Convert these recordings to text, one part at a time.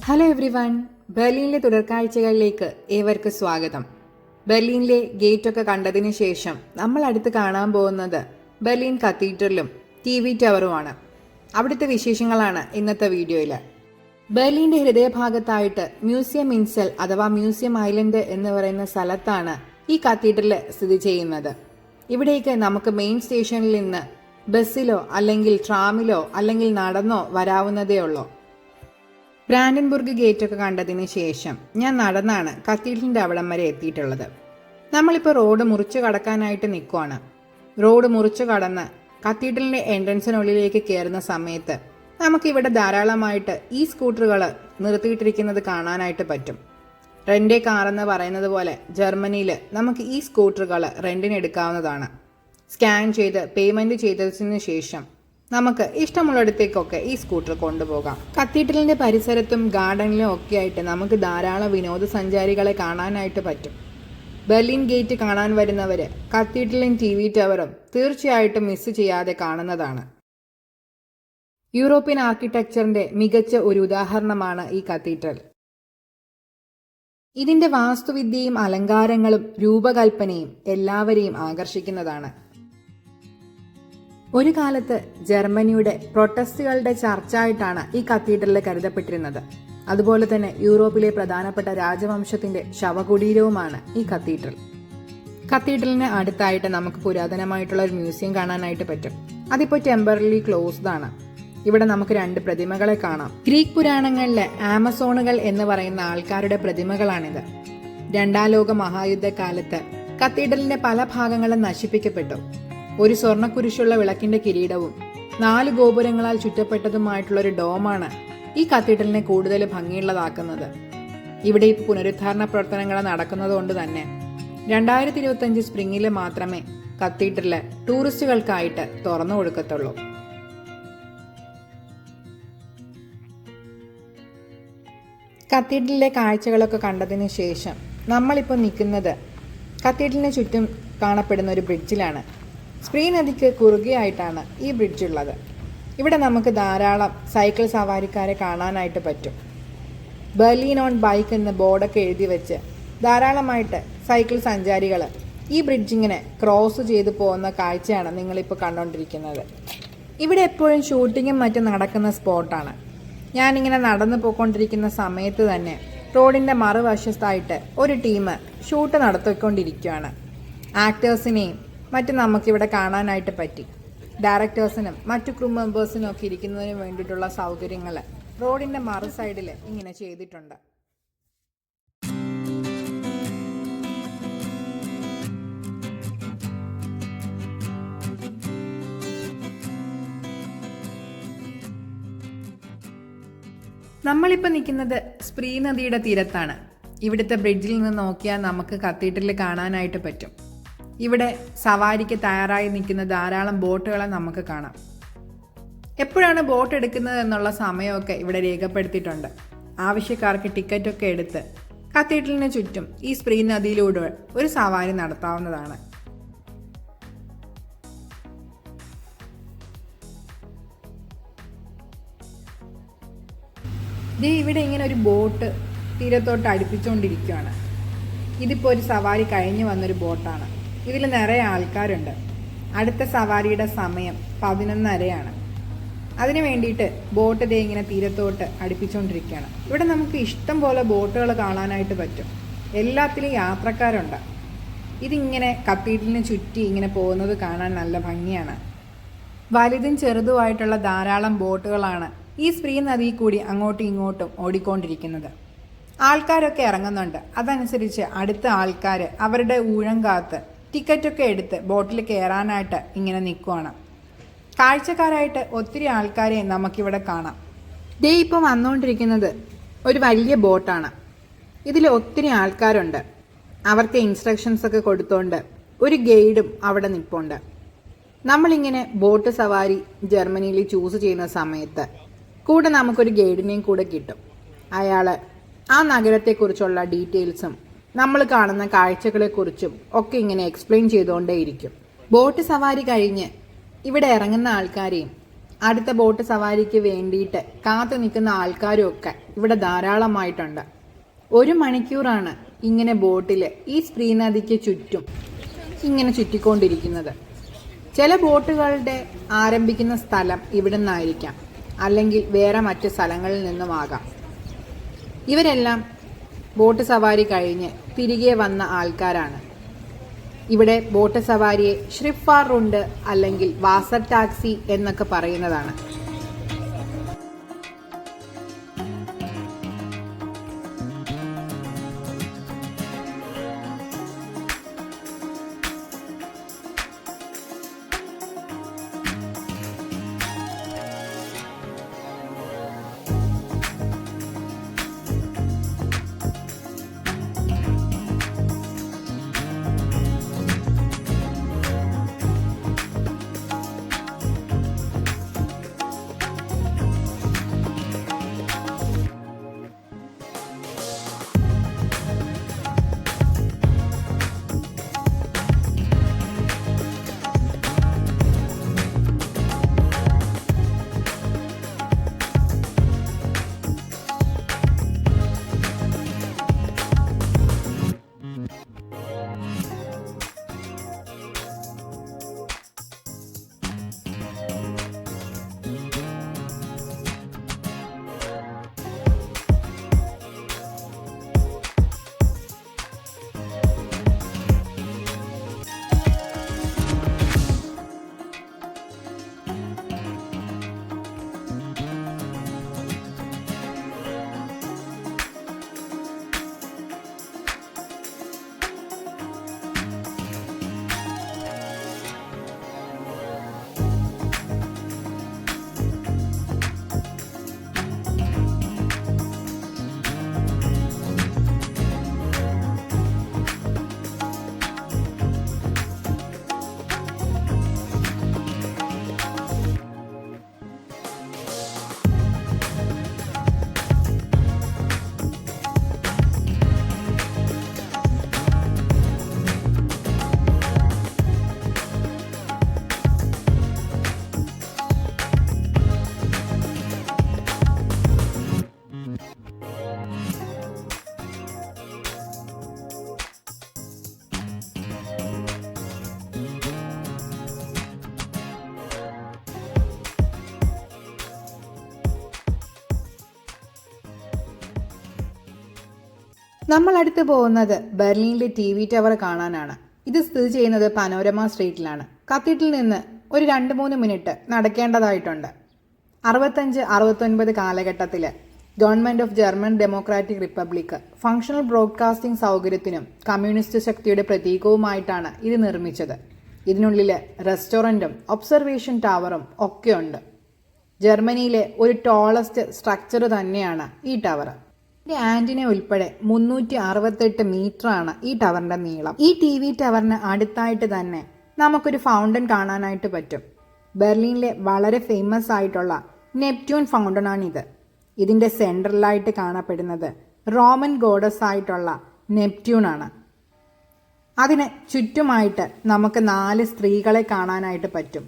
Hello every one, ബെർലിനിലെ തുടർക്കാഴ്ചകളിലേക്ക് ഏവർക്കും സ്വാഗതം. ബെർലിനിലെ ഗേറ്റൊക്കെ കണ്ടതിന് ശേഷം നമ്മൾ അടുത്ത് കാണാൻ പോകുന്നത് ബെർലിൻ കത്തീഡ്രലും TV ടവറുമാണ്. അവിടുത്തെ വിശേഷങ്ങളാണ് ഇന്നത്തെ വീഡിയോയിൽ. ബെർലിന്റെ ഹൃദയഭാഗത്തായിട്ട് മ്യൂസിയം ഇൻസെൽ അഥവാ മ്യൂസിയം ഐലൻഡ് എന്ന് പറയുന്ന സ്ഥലത്താണ് ഈ കത്തീഡ്രൽ സ്ഥിതി ചെയ്യുന്നത്. ഇവിടേക്ക് നമുക്ക് മെയിൻ സ്റ്റേഷനിൽ നിന്ന് ബസ്സിലോ അല്ലെങ്കിൽ ട്രാമിലോ അല്ലെങ്കിൽ നടന്നോ വരാവുന്നതേ ഉള്ളൂ. ബ്രാൻഡൻബുർഗ് ഗേറ്റൊക്കെ കണ്ടതിന് ശേഷം ഞാൻ നടന്നാണ് കത്തീഡ്രലിൻ്റെ അവിടം വരെ എത്തിയിട്ടുള്ളത്. നമ്മളിപ്പോൾ റോഡ് മുറിച്ചു കടക്കാനായിട്ട് നിൽക്കുവാണ്. റോഡ് മുറിച്ചു കടന്ന് കത്തീഡ്രലിൻ്റെ എൻട്രൻസിനുള്ളിലേക്ക് കയറുന്ന സമയത്ത് നമുക്കിവിടെ ധാരാളമായിട്ട് ഈ സ്കൂട്ടറുകൾ നിർത്തിയിട്ടിരിക്കുന്നത് കാണാനായിട്ട് പറ്റും. റെൻ്റ് കാർ എന്ന് പറയുന്നത് പോലെ ജർമ്മനിയിൽ നമുക്ക് ഈ സ്കൂട്ടറുകൾ റെൻറ്റിന് എടുക്കാവുന്നതാണ്. സ്കാൻ ചെയ്ത് പേയ്മെൻറ്റ് ചെയ്തതിന് ശേഷം നമുക്ക് ഇഷ്ടമുള്ളിടത്തേക്കൊക്കെ ഈ സ്കൂട്ടർ കൊണ്ടുപോകാം. കത്തീഡ്രലിന്റെ പരിസരത്തും ഗാർഡനിലും ഒക്കെ ആയിട്ട് നമുക്ക് ധാരാളം വിനോദസഞ്ചാരികളെ കാണാനായിട്ട് പറ്റും. ബെർലിൻ ഗേറ്റ് കാണാൻ വരുന്നവര് കത്തീഡ്രലും TV ടവറും തീർച്ചയായിട്ടും മിസ് ചെയ്യാതെ കാണുന്നതാണ്. യൂറോപ്യൻ ആർക്കിടെക്ചറിന്റെ മികച്ച ഒരു ഉദാഹരണമാണ് ഈ കത്തീഡ്രൽ. ഇതിന്റെ വാസ്തുവിദ്യയും അലങ്കാരങ്ങളും രൂപകൽപ്പനയും എല്ലാവരെയും ആകർഷിക്കുന്നതാണ്. ഒരു കാലത്ത് ജർമ്മനിയുടെ പ്രൊട്ടസ്റ്റുകളുടെ ചർച്ചായിട്ടാണ് ഈ കത്തീഡ്രൽ കരുതപ്പെട്ടിരുന്നത്. അതുപോലെ തന്നെ യൂറോപ്പിലെ പ്രധാനപ്പെട്ട രാജവംശത്തിന്റെ ശവകുടീരവുമാണ് ഈ കത്തീഡ്രൽ. കത്തീഡ്രലിന് അടുത്തായിട്ട് നമുക്ക് പുരാതനമായിട്ടുള്ള ഒരു മ്യൂസിയം കാണാനായിട്ട് പറ്റും. അതിപ്പോൾ ടെമ്പററി ക്ലോസ്ഡ് ആണ്. ഇവിടെ നമുക്ക് 2 പ്രതിമകളെ കാണാം. ഗ്രീക്ക് പുരാണങ്ങളിലെ ആമസോണുകൾ എന്ന് പറയുന്ന ആൾക്കാരുടെ പ്രതിമകളാണിത്. 2ാം ലോക മഹായുദ്ധകാലത്ത് കത്തീഡ്രലിന്റെ പല ഭാഗങ്ങളും നശിപ്പിക്കപ്പെട്ടു. ഒരു സ്വർണ്ണക്കുരിശുള്ള വിളക്കിന്റെ കിരീടവും 4 ഗോപുരങ്ങളാൽ ചുറ്റപ്പെട്ടതുമായിട്ടുള്ള ഒരു ഡോമാണ് ഈ കത്തീഡ്രലിനെ കൂടുതൽ ഭംഗിയുള്ളതാക്കുന്നത്. ഇവിടെ പുനരുദ്ധാരണ പ്രവർത്തനങ്ങൾ നടക്കുന്നതുകൊണ്ട് തന്നെ 2025 സ്പ്രിംഗിൽ മാത്രമേ കത്തീഡ്രല് ടൂറിസ്റ്റുകൾക്കായിട്ട് തുറന്നു കൊടുക്കത്തുള്ളൂ. കത്തീഡ്രലിലെ കാഴ്ചകളൊക്കെ കണ്ടതിന് ശേഷം നമ്മളിപ്പോൾ നിൽക്കുന്നത് കത്തീഡ്രലിന് ചുറ്റും കാണപ്പെടുന്ന ഒരു ബ്രിഡ്ജിലാണ്. സ്പ്രീ നദിക്ക് കുറുകെയായിട്ടാണ് ഈ ബ്രിഡ്ജ് ഉള്ളത്. ഇവിടെ നമുക്ക് ധാരാളം സൈക്കിൾ സവാരിക്കാരെ കാണാനായിട്ട് പറ്റും. ബെർലിൻ ഓൺ ബൈക്ക് എന്ന ബോർഡൊക്കെ എഴുതി വെച്ച് ധാരാളമായിട്ട് സൈക്കിൾ സഞ്ചാരികൾ ഈ ബ്രിഡ്ജിങ്ങനെ ക്രോസ് ചെയ്തു പോകുന്ന കാഴ്ചയാണ് നിങ്ങളിപ്പോൾ കണ്ടുകൊണ്ടിരിക്കുന്നത്. ഇവിടെ എപ്പോഴും ഷൂട്ടിങ്ങും മറ്റും നടക്കുന്ന സ്പോട്ടാണ്. ഞാനിങ്ങനെ നടന്നു പോയിക്കൊണ്ടിരിക്കുന്ന സമയത്ത് തന്നെ റോഡിൻ്റെ മറുവശത്തായിട്ട് ഒരു ടീം ഷൂട്ട് നടത്തിക്കൊണ്ടിരിക്കുകയാണ്. ആക്ടേഴ്സിനെയും മറ്റും നമുക്കിവിടെ കാണാനായിട്ട് പറ്റി. ഡയറക്ടേഴ്സിനും മറ്റു ക്രൂ മെമ്പേഴ്സിനും ഒക്കെ ഇരിക്കുന്നതിന് വേണ്ടിയിട്ടുള്ള സൗകര്യങ്ങൾ റോഡിൻ്റെ മറു സൈഡിൽ ഇങ്ങനെ ചെയ്തിട്ടുണ്ട്. നമ്മളിപ്പോൾ നിൽക്കുന്നത് സ്പ്രീ നദിയുടെ തീരത്താണ്. ഇവിടുത്തെ ബ്രിഡ്ജിൽ നിന്ന് നോക്കിയാൽ നമുക്ക് കത്തീഡ്രൽ കാണാനായിട്ട് പറ്റും. ഇവിടെ സവാരിക്ക് തയ്യാറായി നിൽക്കുന്ന ധാരാളം ബോട്ടുകളെ നമുക്ക് കാണാം. എപ്പോഴാണ് ബോട്ട് എടുക്കുന്നത് എന്നുള്ള സമയമൊക്കെ ഇവിടെ രേഖപ്പെടുത്തിയിട്ടുണ്ട്. ആവശ്യക്കാർക്ക് ടിക്കറ്റൊക്കെ എടുത്ത് കത്തീഡ്രലിന് ചുറ്റും ഈ സ്പ്രീ നദിയിലൂടെ ഒരു സവാരി നടത്താവുന്നതാണ്. ഇവിടെ ഇങ്ങനെ ഒരു ബോട്ട് തീരത്തോട്ട് അടുപ്പിച്ചുകൊണ്ടിരിക്കുകയാണ്. ഇതിപ്പോൾ ഒരു സവാരി കഴിഞ്ഞ് വന്നൊരു ബോട്ടാണ്. ഇതിൽ നിറയെ ആൾക്കാരുണ്ട്. അടുത്ത സവാരിയുടെ സമയം 11:30 അതിന് വേണ്ടിയിട്ട് ബോട്ട് ഇങ്ങനെ തീരത്തോട്ട് അടുപ്പിച്ചുകൊണ്ടിരിക്കുകയാണ്. ഇവിടെ നമുക്ക് ഇഷ്ടം പോലെ ബോട്ടുകൾ കാണാനായിട്ട് പറ്റും. എല്ലാത്തിലും യാത്രക്കാരുണ്ട്. ഇതിങ്ങനെ കത്തീഡ്രലിന് ചുറ്റി ഇങ്ങനെ പോകുന്നത് കാണാൻ നല്ല ഭംഗിയാണ്. വലുതും ചെറുതുമായിട്ടുള്ള ധാരാളം ബോട്ടുകളാണ് ഈ സ്പ്രീ നദിയിൽ കൂടി അങ്ങോട്ടും ഇങ്ങോട്ടും ഓടിക്കൊണ്ടിരിക്കുന്നത്. ആൾക്കാരൊക്കെ ഇറങ്ങുന്നുണ്ട്. അതനുസരിച്ച് അടുത്ത ആൾക്കാർ അവരുടെ ഊഴം കാത്ത് ടിക്കറ്റൊക്കെ എടുത്ത് ബോട്ടിൽ കയറാനായിട്ട് ഇങ്ങനെ നിൽക്കുവാണ്. കാഴ്ചക്കാരായിട്ട് ഒത്തിരി ആൾക്കാരെ നമുക്കിവിടെ കാണാം. ഇപ്പോൾ വന്നുകൊണ്ടിരിക്കുന്നത് ഒരു വലിയ ബോട്ടാണ്. ഇതിൽ ഒത്തിരി ആൾക്കാരുണ്ട്. അവർക്ക് ഇൻസ്ട്രക്ഷൻസ് ഒക്കെ കൊടുത്തുകൊണ്ട് ഒരു ഗൈഡും അവിടെ നിൽപ്പുണ്ട്. നമ്മളിങ്ങനെ ബോട്ട് സവാരി ജർമ്മനിയിൽ ചൂസ് ചെയ്യുന്ന സമയത്ത് കൂടെ നമുക്കൊരു ഗൈഡിനെയും കൂടെ കിട്ടും. അയാൾ ആ നഗരത്തെക്കുറിച്ചുള്ള ഡീറ്റെയിൽസും നമ്മൾ കാണുന്ന കാഴ്ചകളെക്കുറിച്ചും ഒക്കെ ഇങ്ങനെ എക്സ്പ്ലെയിൻ ചെയ്തുകൊണ്ടേയിരിക്കും. ബോട്ട് സവാരി കഴിഞ്ഞ് ഇവിടെ ഇറങ്ങുന്ന ആൾക്കാരെയും അടുത്ത ബോട്ട് സവാരിക്ക് വേണ്ടിയിട്ട് കാത്തു നിൽക്കുന്ന ആൾക്കാരും ഒക്കെ ഇവിടെ ധാരാളമായിട്ടുണ്ട്. 1 മണിക്കൂറാണ് ഇങ്ങനെ ബോട്ടിൽ ഈ ശ്രീനദിക്ക് ചുറ്റും ഇങ്ങനെ ചുറ്റിക്കൊണ്ടിരിക്കുന്നത്. ചില ബോട്ടുകളുടെ ആരംഭിക്കുന്ന സ്ഥലം ഇവിടെ നിന്നായിരിക്കാം, അല്ലെങ്കിൽ വേറെ മറ്റ് സ്ഥലങ്ങളിൽ നിന്നുമാകാം. ഇവരെല്ലാം ബോട്ട് സവാരി കഴിഞ്ഞ് തിരികെ വന്ന ആൾക്കാരാണ്. ഇവിടെ ബോട്ട് സവാരിയെ ഷ്രിഫാർ റൂണ്ട് അല്ലെങ്കിൽ വാസർ ടാക്സി എന്നൊക്കെ പറയുന്നതാണ്. നമ്മൾ അടുത്ത് പോകുന്നത് ബെർലിനിലെ TV ടവർ കാണാനാണ്. ഇത് സ്ഥിതി ചെയ്യുന്നത് പനോരമ സ്ട്രീറ്റിലാണ്. കത്തീഡ്രലിൽ നിന്ന് ഒരു 2-3 മിനിറ്റ് നടക്കേണ്ടതായിട്ടുണ്ട്. 65-69 കാലഘട്ടത്തിൽ government of German Democratic Republic functional broadcasting സൗകര്യത്തിനും കമ്മ്യൂണിസ്റ്റ് ശക്തിയുടെ പ്രതീകവുമായിട്ടാണ് ഇത് നിർമ്മിച്ചത്. ഇതിനുള്ളിൽ റെസ്റ്റോറൻറ്റും ഒബ്സർവേഷൻ ടവറും ഒക്കെ ഉണ്ട്. ജർമ്മനിയിലെ ഒരു ടോളസ്റ്റ് സ്ട്രക്ചർ തന്നെയാണ് ഈ ടവർ. ആന്റിന ഉൾപ്പെടെ 368 മീറ്ററാണ് ഈ ടവറിന്റെ നീളം. ഈ TV ടവറിന് അടുത്തായിട്ട് തന്നെ നമുക്കൊരു ഫൗണ്ടൻ കാണാനായിട്ട് പറ്റും. ബെർലിനിലെ വളരെ ഫേമസ് ആയിട്ടുള്ള നെപ്റ്റ്യൂൺ ഫൗണ്ടനാണിത്. ഇതിന്റെ സെൻട്രലായിട്ട് കാണപ്പെടുന്നത് റോമൻ ഗോഡസ് ആയിട്ടുള്ള നെപ്റ്റ്യൂൺ ആണ്. അതിന് ചുറ്റുമായിട്ട് നമുക്ക് 4 സ്ത്രീകളെ കാണാനായിട്ട് പറ്റും.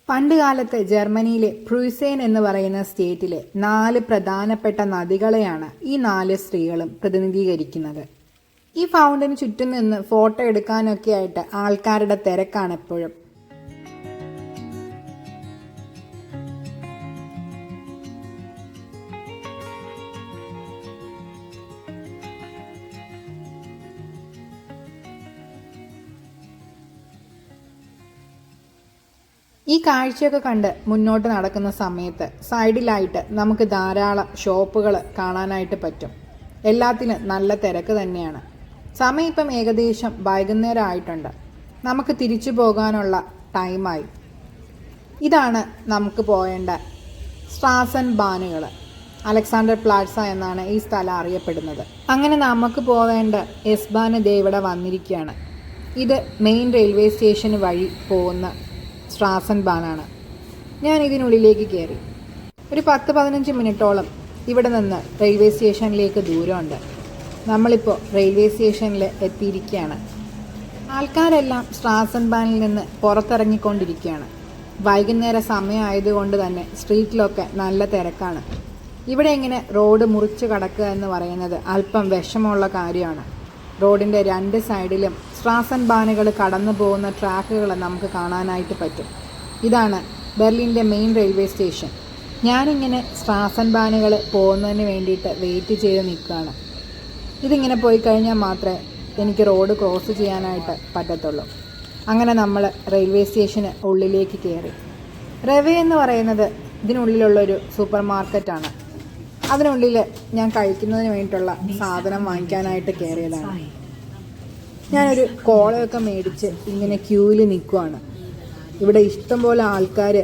പണ്ടുകാലത്ത് ജർമ്മനിയിലെ പ്രൂസേൻ എന്ന് പറയുന്ന സ്റ്റേറ്റിലെ 4 പ്രധാനപ്പെട്ട നദികളെയാണ് ഈ 4 സ്ത്രീകളും പ്രതിനിധീകരിക്കുന്നത്. ഈ ഫൗണ്ടന് ചുറ്റും നിന്ന് ഫോട്ടോ എടുക്കാനൊക്കെ ആയിട്ട് ആൾക്കാരുടെ തിരക്കാണ് എപ്പോഴും. ഈ കാഴ്ചയൊക്കെ കണ്ട് മുന്നോട്ട് നടക്കുന്ന സമയത്ത് സൈഡിലായിട്ട് നമുക്ക് ധാരാളം ഷോപ്പുകൾ കാണാനായിട്ട് പറ്റും. എല്ലാത്തിനും നല്ല തിരക്ക് തന്നെയാണ്. സമയം ഇപ്പം ഏകദേശം വൈകുന്നേരം ആയിട്ടുണ്ട്. നമുക്ക് തിരിച്ചു പോകാനുള്ള ടൈമായി. ഇതാണ് നമുക്ക് പോകേണ്ട സ്ട്രാസൻ ബാനുകൾ. അലക്സാണ്ടർ പ്ലാസ എന്നാണ് ഈ സ്ഥലം അറിയപ്പെടുന്നത്. അങ്ങനെ നമുക്ക് പോവേണ്ട എസ് ബാന് ദേ ഇവിടെ വന്നിരിക്കുകയാണ്. ഇത് മെയിൻ റെയിൽവേ സ്റ്റേഷന് വഴി പോകുന്ന സ്ട്രാസൻ ബാനാണ്. ഞാൻ ഇതിനുള്ളിലേക്ക് കയറി. ഒരു 10-15 മിനിറ്റോളം ഇവിടെ നിന്ന് റെയിൽവേ സ്റ്റേഷനിലേക്ക് ദൂരമുണ്ട്. നമ്മളിപ്പോൾ റെയിൽവേ സ്റ്റേഷനിൽ എത്തിയിരിക്കുകയാണ്. ആൾക്കാരെല്ലാം സ്ട്രാസൻ ബാനിൽ നിന്ന് പുറത്തിറങ്ങിക്കൊണ്ടിരിക്കുകയാണ്. വൈകുന്നേര സമയമായതുകൊണ്ട് തന്നെ സ്ട്രീറ്റിലൊക്കെ നല്ല തിരക്കാണ്. ഇവിടെ ഇങ്ങനെ റോഡ് മുറിച്ച് കടക്കുക എന്ന് പറയുന്നത് അല്പം വിഷമമുള്ള കാര്യമാണ്. റോഡിൻ്റെ രണ്ട് സൈഡിലും സ്ട്രാസൻബാനുകൾ കടന്നു പോകുന്ന ട്രാക്കുകൾ നമുക്ക് കാണാനായിട്ട് പറ്റും. ഇതാണ് ബെർലിൻ്റെ മെയിൻ റെയിൽവേ സ്റ്റേഷൻ. ഞാനിങ്ങനെ സ്ട്രാസൻബാനുകൾ പോകുന്നതിന് വേണ്ടിയിട്ട് വെയിറ്റ് ചെയ്ത് നിൽക്കുകയാണ്. ഇതിങ്ങനെ പോയി കഴിഞ്ഞാൽ മാത്രമേ എനിക്ക് റോഡ് ക്രോസ് ചെയ്യാനായിട്ട് പറ്റത്തുള്ളൂ. അങ്ങനെ നമ്മൾ റെയിൽവേ സ്റ്റേഷന് ഉള്ളിലേക്ക് കയറി. റെവേ എന്ന് പറയുന്നത് ഇതിനുള്ളിലുള്ളൊരു സൂപ്പർ മാർക്കറ്റാണ്. അതിനുള്ളിൽ ഞാൻ കഴിക്കുന്നതിന് വേണ്ടിയിട്ടുള്ള സാധനം വാങ്ങിക്കാനായിട്ട് കയറിയതാണ്. ഞാനൊരു കോളയൊക്കെ മേടിച്ച് ഇങ്ങനെ ക്യൂവിൽ നിൽക്കുവാണ്. ഇവിടെ ഇഷ്ടംപോലെ ആൾക്കാർ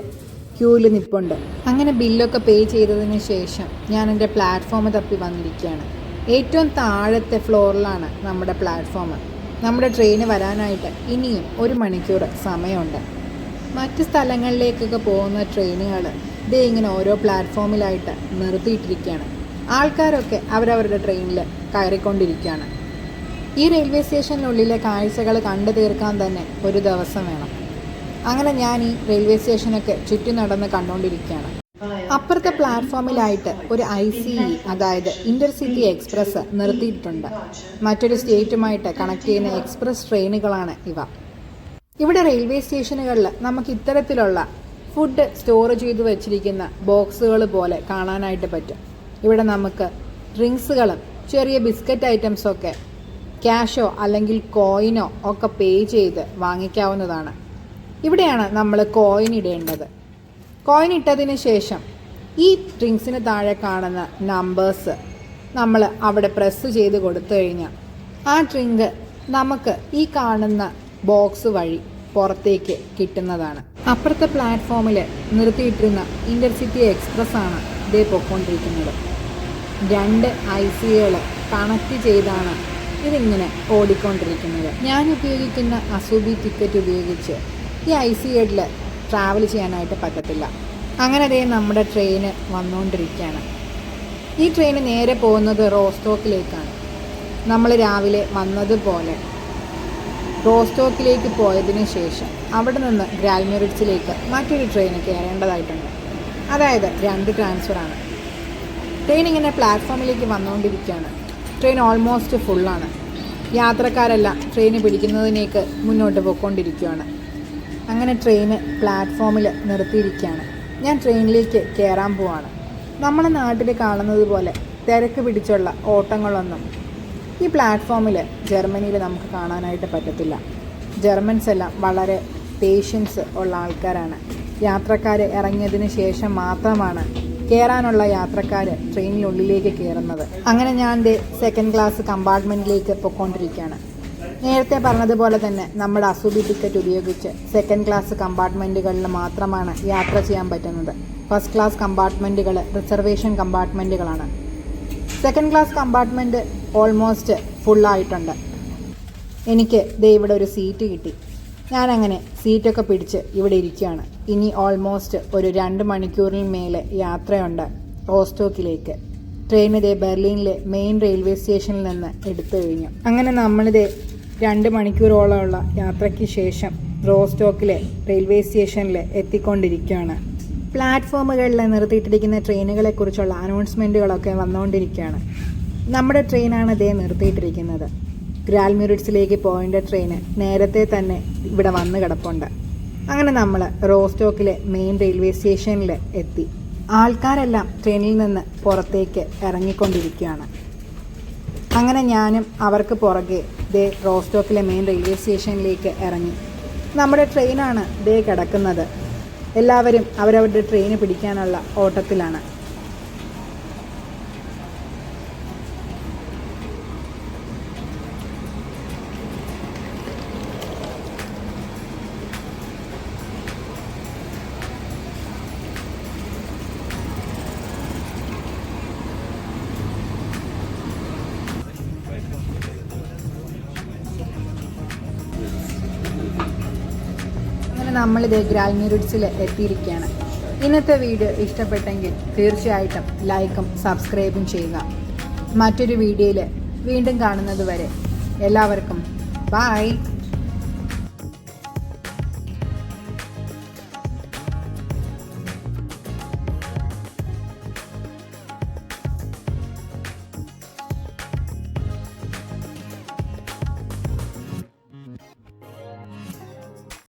ക്യൂവിൽ നിൽപ്പുണ്ട്. അങ്ങനെ ബില്ലൊക്കെ പേ ചെയ്തതിന് ശേഷം ഞാൻ എൻ്റെ പ്ലാറ്റ്ഫോം തപ്പി വന്നിരിക്കുകയാണ്. ഏറ്റവും താഴത്തെ ഫ്ലോറിലാണ് നമ്മുടെ പ്ലാറ്റ്ഫോം. നമ്മുടെ ട്രെയിന് വരാനായിട്ട് ഇനിയും 1 മണിക്കൂർ സമയമുണ്ട്. മറ്റ് സ്ഥലങ്ങളിലേക്കൊക്കെ പോകുന്ന ട്രെയിനുകൾ ഇതേ ഇങ്ങനെ ഓരോ പ്ലാറ്റ്ഫോമിലായിട്ട് നിർത്തിയിട്ടിരിക്കുകയാണ്. ആൾക്കാരൊക്കെ അവരവരുടെ ട്രെയിനിൽ കയറിക്കൊണ്ടിരിക്കുകയാണ്. ഈ റെയിൽവേ സ്റ്റേഷനുള്ളിലെ കാഴ്ചകൾ കണ്ടു തീർക്കാൻ തന്നെ ഒരു ദിവസം വേണം. അങ്ങനെ ഞാൻ ഈ റെയിൽവേ സ്റ്റേഷനൊക്കെ ചുറ്റി നടന്ന് കണ്ടുകൊണ്ടിരിക്കുകയാണ്. അപ്പുറത്തെ പ്ലാറ്റ്ഫോമിലായിട്ട് ഒരു ICE, അതായത് ഇൻ്റർസിറ്റി എക്സ്പ്രസ് നിർത്തിയിട്ടുണ്ട്. മറ്റൊരു സ്റ്റേറ്റുമായിട്ട് കണക്ട് ചെയ്യുന്ന എക്സ്പ്രസ് ട്രെയിനുകളാണ് ഇവ. ഇവിടെ റെയിൽവേ സ്റ്റേഷനുകളിൽ നമുക്ക് ഇത്തരത്തിലുള്ള ഫുഡ് സ്റ്റോർ ചെയ്ത് വെച്ചിരിക്കുന്ന ബോക്സുകൾ പോലെ കാണാനായിട്ട് പറ്റും. ഇവിടെ നമുക്ക് ഡ്രിങ്ക്സുകളും ചെറിയ ബിസ്ക്കറ്റ് ഐറ്റംസൊക്കെ ക്യാഷോ അല്ലെങ്കിൽ കോയിനോ ഒക്കെ പേ ചെയ്ത് വാങ്ങിക്കാവുന്നതാണ്. ഇവിടെയാണ് നമ്മൾ കോയിൻ ഇടേണ്ടത്. കോയിൻ ഇട്ടതിന് ശേഷം ഈ ഡ്രിങ്ക്സിന് താഴെ കാണുന്ന നമ്പേഴ്സ് നമ്മൾ അവിടെ പ്രസ് ചെയ്ത് കൊടുത്തു കഴിഞ്ഞാൽ ആ ഡ്രിങ്ക് നമുക്ക് ഈ കാണുന്ന ബോക്സ് വഴി പുറത്തേക്ക് കിട്ടുന്നതാണ്. അപ്പുറത്തെ പ്ലാറ്റ്ഫോമിൽ നിർത്തിയിട്ടിരുന്ന ഇൻ്റർസിറ്റി എക്സ്പ്രസ് ആണ് ഇതേ പൊയ്ക്കൊണ്ടിരിക്കുന്നത്. 2 ICകൾ കണക്ട് ചെയ്താണ് ഇതിങ്ങനെ ഓടിക്കൊണ്ടിരിക്കുന്നത്. ഞാൻ ഉപയോഗിക്കുന്ന അസൂബി ടിക്കറ്റ് ഉപയോഗിച്ച് ഈ ICകളിൽ ട്രാവൽ ചെയ്യാനായിട്ട് പറ്റത്തില്ല. അങ്ങനെ ദേ നമ്മുടെ ട്രെയിന് വന്നുകൊണ്ടിരിക്കുകയാണ്. ഈ ട്രെയിന് നേരെ പോകുന്നത് റോസ്റ്റോക്കിലേക്കാണ്. നമ്മൾ രാവിലെ വന്നതുപോലെ റോസ്റ്റോക്കിലേക്ക് പോയതിന് ശേഷം അവിടെ നിന്ന് ഗ്രാൽമിറിറ്റ്സിലേക്ക് മറ്റൊരു ട്രെയിന് കയറേണ്ടതായിട്ടുണ്ട്. അതായത് 2 ട്രാൻസ്ഫറാണ്. ട്രെയിൻ ഇങ്ങനെ പ്ലാറ്റ്ഫോമിലേക്ക് വന്നുകൊണ്ടിരിക്കുകയാണ്. ട്രെയിൻ ഓൾമോസ്റ്റ് ഫുള്ളാണ്. യാത്രക്കാരെല്ലാം ട്രെയിന് പിടിക്കുന്നതിനേക്ക് മുന്നോട്ട് പോയിക്കൊണ്ടിരിക്കുകയാണ്. അങ്ങനെ ട്രെയിന് പ്ലാറ്റ്ഫോമിൽ നിർത്തിയിരിക്കുകയാണ്. ഞാൻ ട്രെയിനിലേക്ക് കയറാൻ പോവാണ്. നമ്മുടെ നാട്ടിൽ കാണുന്നത് പോലെ തിരക്ക് പിടിച്ചുള്ള ഓട്ടങ്ങളൊന്നും ഈ പ്ലാറ്റ്ഫോമിൽ ജർമ്മനിയിൽ നമുക്ക് കാണാനായിട്ട് പറ്റത്തില്ല. ജർമ്മൻസ് എല്ലാം വളരെ പേഷ്യൻസ് ഉള്ള ആൾക്കാരാണ്. യാത്രക്കാർ ഇറങ്ങിയതിന് ശേഷം മാത്രമാണ് കയറാനുള്ള യാത്രക്കാർ ട്രെയിനിനുള്ളിലേക്ക് കയറുന്നത്. അങ്ങനെ ഞാൻ സെക്കൻഡ് ക്ലാസ് കമ്പാർട്ട്മെൻറ്റിലേക്ക് പോയിക്കൊണ്ടിരിക്കുകയാണ്. നേരത്തെ പറഞ്ഞതുപോലെ തന്നെ നമ്മുടെ അസൂബി ടിക്കറ്റ് ഉപയോഗിച്ച് സെക്കൻഡ് ക്ലാസ് കമ്പാർട്ട്മെൻറ്റുകളിൽ മാത്രമാണ് യാത്ര ചെയ്യാൻ പറ്റുന്നത്. ഫസ്റ്റ് ക്ലാസ് കമ്പാർട്ട്മെൻറ്റുകൾ റിസർവേഷൻ കമ്പാർട്ട്മെൻറ്റുകളാണ്. സെക്കൻഡ് ക്ലാസ് കമ്പാർട്ട്മെൻറ്റ് ഓൾമോസ്റ്റ് ഫുള്ളായിട്ടുണ്ട്. എനിക്ക് ഇവിടെ ഒരു സീറ്റ് കിട്ടി. ഞാനങ്ങനെ സീറ്റൊക്കെ പിടിച്ച് ഇവിടെ ഇരിക്കുകയാണ്. ഇനി ഓൾമോസ്റ്റ് ഒരു 2 മണിക്കൂറിന് മേലെ യാത്രയുണ്ട് റോസ്റ്റോക്കിലേക്ക്. ട്രെയിൻ ബെർലിനിലെ മെയിൻ റെയിൽവേ സ്റ്റേഷനിൽ നിന്ന് എടുത്തു കഴിഞ്ഞു. അങ്ങനെ നമ്മളിത് 2 മണിക്കൂറോളമുള്ള യാത്രയ്ക്ക് ശേഷം റോസ്റ്റോക്കിലെ റെയിൽവേ സ്റ്റേഷനിൽ എത്തിക്കൊണ്ടിരിക്കുകയാണ്. പ്ലാറ്റ്ഫോമുകളിൽ നിർത്തിയിട്ടിരിക്കുന്ന ട്രെയിനുകളെക്കുറിച്ചുള്ള അനൗൺസ്മെൻറ്റുകളൊക്കെ വന്നുകൊണ്ടിരിക്കുകയാണ്. നമ്മുടെ ട്രെയിനാണ് നിർത്തിയിട്ടിരിക്കുന്നത്. ഗ്രാൽമിറിറ്റ്സിലേക്ക് പോകേണ്ട ട്രെയിന് നേരത്തെ തന്നെ ഇവിടെ വന്ന് കിടപ്പുണ്ട്. അങ്ങനെ നമ്മൾ റോസ്റ്റോക്കിലെ മെയിൻ റെയിൽവേ സ്റ്റേഷനിൽ എത്തി. ആൾക്കാരെല്ലാം ട്രെയിനിൽ നിന്ന് പുറത്തേക്ക് ഇറങ്ങിക്കൊണ്ടിരിക്കുകയാണ്. അങ്ങനെ ഞാനും അവർക്ക് പുറകെ റോസ്റ്റോക്കിലെ മെയിൻ റെയിൽവേ സ്റ്റേഷനിലേക്ക് ഇറങ്ങി. നമ്മുടെ ട്രെയിനാണ് കിടക്കുന്നത്. എല്ലാവരും അവരവരുടെ ട്രെയിന് പിടിക്കാനുള്ള ഓട്ടത്തിലാണ്. നമ്മളിത് ഗ്രാൽമിറിറ്റ്സിൽ എത്തിയിരിക്കുകയാണ്. ഇന്നത്തെ വീഡിയോ ഇഷ്ടപ്പെട്ടെങ്കിൽ തീർച്ചയായിട്ടും ലൈക്കും സബ്സ്ക്രൈബും ചെയ്യുക. മറ്റൊരു വീഡിയോയിൽ വീണ്ടും കാണുന്നത് വരെ എല്ലാവർക്കും ബൈ.